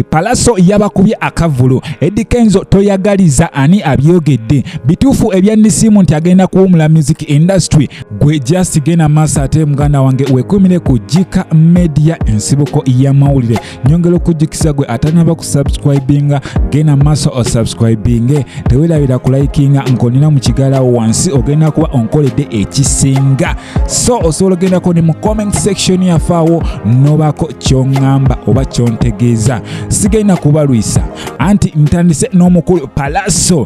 Pallaso yabakubye akavulu. Eddy Kenzo toyagliza ani abyogedde. Bituufu ebyannisimu nti agenda kuwumula music industry. Gwe just gena maaso ate muganda wange wekumire ku Jika Media ensibuko y'amawulire. Nyongera okujjukisa gwe atanaba ku subscribinga gena maaso o subscribinge. Teweerabira ku likinga nkonina mu kigala wansi ogenda kuba onkoledde ekisinga. So osobola ogendako ne mu comment section yafaawo nobako kyongamba oba kyontegeeza. Sigenda kubalwisa anti ntandise n'omukulu Pallaso.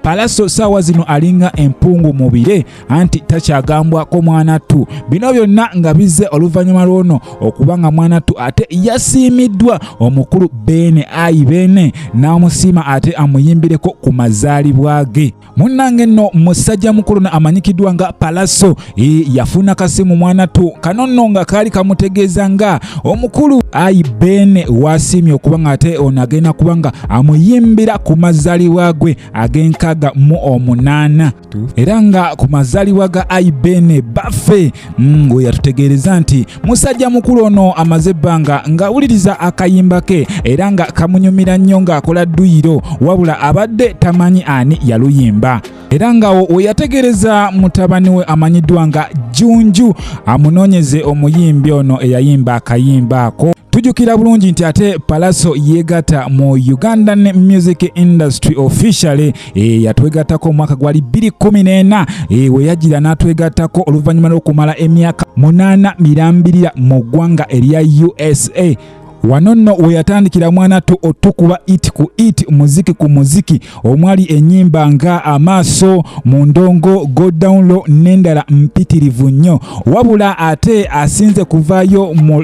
Pallaso saawa zino alinga empungu mubire anti takyagambwako mwana tu. Bino byonna nga bizze oluvannyuma lwono okubanga mwana tu ate yasiimiddwa omukulu Bene n'amusiima ate amuyimbireko ku mazaalibwa ge. Munnange nno musajja mukulu na amanyikiddwa nga Pallaso yafuna kasimu mwana tu kanono nga kaali kamutegeeza nga omukulu Bene wasiimye okubanga ate ono agenda kubanga amuyimbira ku mazaalibwa gwe ag'enkaga mu 8 era nga ku mazaalibwa ga Bene baffe ngo yatutegeereza nti musajja mukulu ono amaze ebbanga ng'awuliriza akayimba ke era nga kamunyumira nnyo ng'akola dduyiro wabula abadde tamanyi ani yaluyimba. Era nga oyategereza mutabani we amanyiddwa nga Junju amunoonyeze omuyimbi ono eyayimba akayimba ako. Tujukira bulungi nti ate Pallaso yegatta mu Ugandan music industry officially yatwegattako omwaka gwali 2014 we yajira n'atwegattako oluvannyuma lw'okumala emyaka 8 mirambirira mu ggwanga erya USA. Wano nno we yatandikira mwana tu otukuba it ku it muziki ku muziki omwali ennyimba nga Amaaso, Mundongo, Go Down Low n'endala mpitirivu nnyo wabula ate asinze kuvaayo mu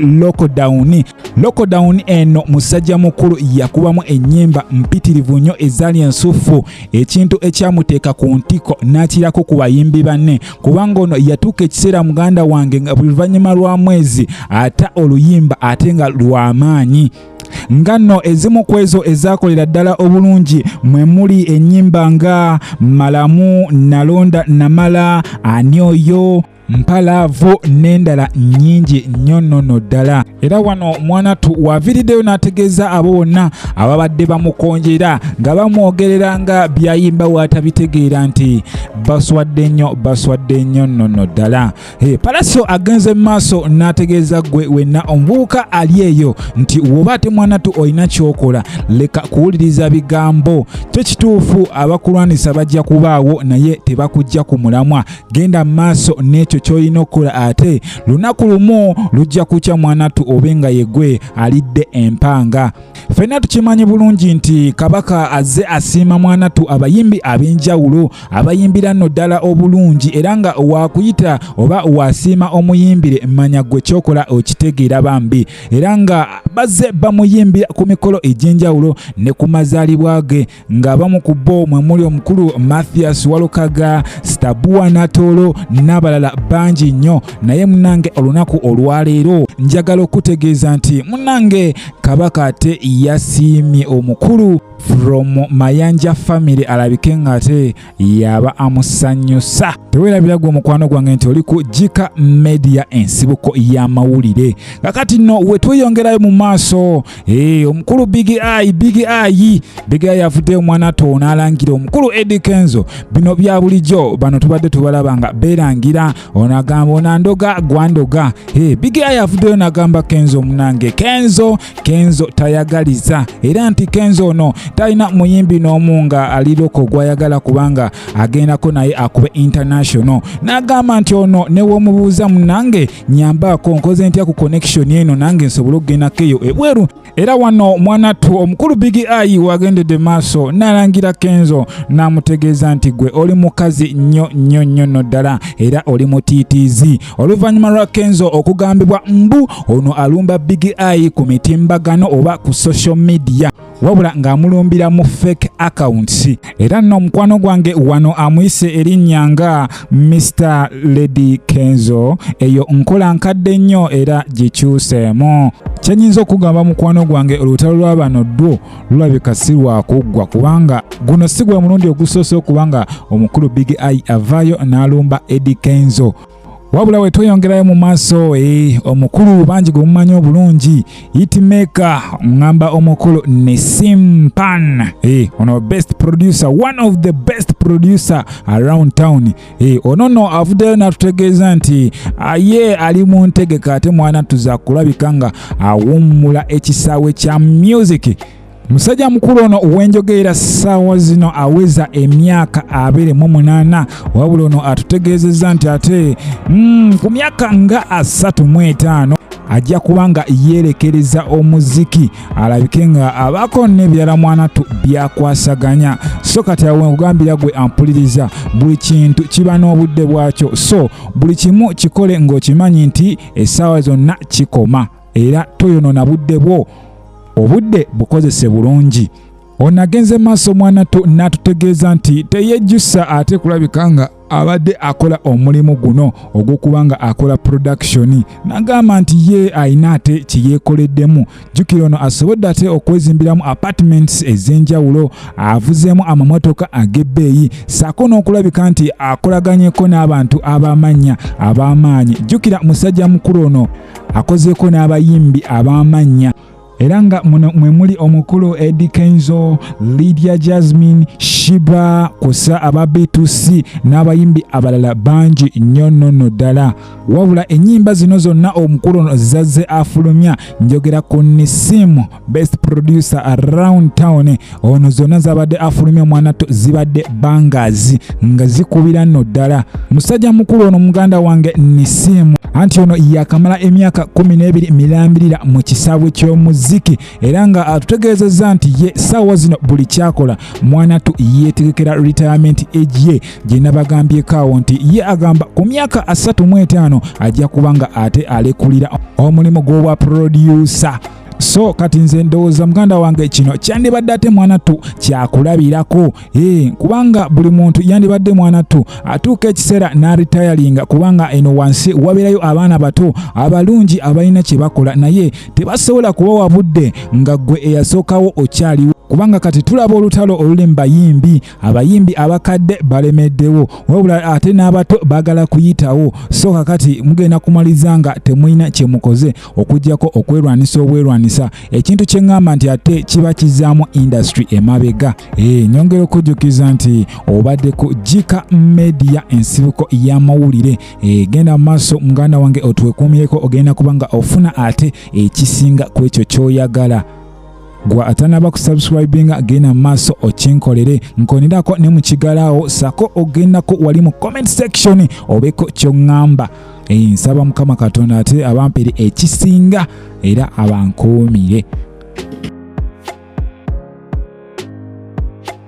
lockdown eno musajja mukulu yakubamu ennyimba mpitirivu nnyo ezaali ensufu ekintu ekyamuteeka ku ntiko n'akirako ku bayimbi banne kubanga ono yatuuka ekiseera muganda wange nga buli luvannyuma lwa mwezi ata oluyimba ate nga lwama ngano ezimu kwezo ezakolera ddala obulungi mwe muli ennyimba nga Malamu, Nalonda Namala, Anyoyo, Mpalaavu n'endala nnyingi nnyo nno ddala. Era wano mwana tu waviriddeyo n'ategeeza abo bonna ababadde bamukonjera nga bamwogerera nga byayimba waatabitegeera nti baswadde nnyo nno ddala. Pallaso agenze maaso n'ategeeza gwe wenna omuvubuka ali eyo nti woba ate mwana tu olina kyokola leka kuwuliriza bigambo. Kyo kituufu abakulwanisa bajja kubaawo naye tebakujja ku mulamwa. Genda maaso n'ekyo kyolina okukola ate lunaku lumu lujja kukya mwana tu obenga yegwe alidde empanga. Ffenna tukimanyi bulungi nti kabaka azze asiima mwana tu abayimbi ab'enjawulo abayimbira nno ddala obulungi era nga wakuyita oba wasiima omuyimbire manya gwe kyokola okitegeera bambi era nga bazze bamuyimbira ku mikolo egy'enjawulo ne ku mazaalibwa ge nga bamu ku bo mwe muli omukulu Mathias Walukaga, Stabua Natolo n'abalala bangi nnyo. Naye munange olunaku olwaleero njagala okutegeeza nti munange kabaka ate yasiimye omukulu from Mayanja family alabike ngate yaba amusanyusa. Teweerabira gwe omukwano gwange nti oli ku Jika Media ensibuko y'amawulire. Kakati nno we tweyongerayo mu maaso omukulu Big Eye avudde omwana to n'alangira omukulu Eddy Kenzo. Bino bya bulijjo bano tubadde tubalabanga beerangira onagamba onandoga gwandoga. Big Eye avuddeyo n'agamba Kenzo munange Kenzo tayagliza era nti Kenzo ono talina muyimbi n'omu nga aliroko gwayagala kubanga agendako naye akube international. N'agamba nti ono ne womubuuza munange nyambaako nkoze ntya ku connection eno nange nsobole okugendakeyo ebweru. Era wano mwana tu omukulu Big Eye wagendedde maaso n'alangira Kenzo n'amutegeeza nti gwe oli mukazi nnyo ddala era oli mutiitiizi. Oluvannyuma lwa Kenzo okugambibwa mbu ono alumba Big Eye ku mitimbagano oba ku social media wabula ng'amulumbira mu fake accounts. Era nno omukwano gwange wano amuyise erinnya nga Mr. Eddy Kenzo eyo nkola nkadde nnyo era gikyuseemu. Kyenyinza okugamba mukwano gwange olutalo lwa bano dwo lulabika si lwakuggwa kubanga guno si gwe mulundi ogusoose okubanga omukulu Big Eye avaayo n'alumba Eddy Kenzo. wabula we tweyongerayo mu maaso omukulu bangi gwe mumanyi obulungi hitmaker ngamba omukulu Nesim Pan ono best producer, one of the best producer around town. Ono avuddeyo n'atutegeeza nti ye ali mu ntegeka ate mwana tuza kulabika nga awummula ekisaawe kya music. Musajja mukulu ono wenjogeera ssaawa zino aweza emyaka 28 wabula ono atutegeezezza nti ate ku myaka nga 35 ajja kubanga yeerekereza omuziki alabike nga abaako n'ebirala mwanatu byakwasaganya. So kati awe nkugambira gwe ampuliriza buli kintu kiba n'obudde bwakyo, so buli kimu kikole ng'okimanyi nti essaawa zonna kikoma era toyonoona budde bwo, obudde bukozese bulungi. Onagenze maaso mwanatu n'atutegeeza nti teyejjusa ate kulabika nga abadde akola omulimu guno ogw'okubanga akola production. Nagamba nti ye ayina ate kiyeekoleddemu. Jjukira ono asobodde ate okwezimbiramu apartments ez'enjawulo, avuzeemu amamotoka ag'ebbeeyi, ssaako n'okulabika nti akolaganyeko n'abantu ab'amaanyi. Jjukira musajja mukulu ono akozeeko n'abayimbi ab'amannya. Era nga muno mwe muli omukulu Eddy Kenzo, Lydia Jasmine, Shiba, kusa aba B2C n'abayimbi abalala bangi nnyo nno ddala. Wabula ennyimba zino zonna omukulu ono zazze afulumya, njogera ku Nesim best producer around town. Ono zonna zabadde afulumya mwanatu zibadde bangers nga zikubira nno ddala. Musajja mukulu ono muganda wange Nesim anti ono yakamala emyaka 12 mirambirira mu kisaawe ky'omuziki era nga atutegeezezza nti ye ssaawa zino buli kyakola mwanatu yeetegekera retirement age ye gye nabagambyeko awo nti ye agamba ku myaka 35 ajja kubanga ate alekulira omulimu gw'obwa producer. So kati nze ndowooza muganda wange kino kyandibadde ate mwanatu kyakulabirako kubanga buli muntu yandibadde mwanatu atuuka ekiseera n'aritayalinga kubanga eno wansi wabeerayo abaana bato abalungi abalina kye bakola naye tebasobola kubawa budde nga ggwe eyasookawo okyaliwo, kubanga kati tulaba olutalo oluli mu abayimbi abakadde balemeddewo wabula ate n'abato baagala kuyitawo. So kakati mugenda kumaliza nga temulina kye mukoze okuggyako okwerwanisa obwerwanisa. Ekintu kye ngamba nti ate kiba kizaamu industry emabega. Nyongera okujjukiza nti obadde ku Jika Media ensibuko y'amawulire. Genda mu maaso muganda wange otwekuumireko, ogenda kubanga ofuna ate ekisinga ku ekyo ky'oyagala. Gwa atanaba kusubscribinga genda maaso okinkolere, nkonirako ne mu kigalaawo sako ogendako wali mu comment section obeko ky'oŋŋamba. Nsaba Mukama Katonda ate abampere ekisinga era abankuumire.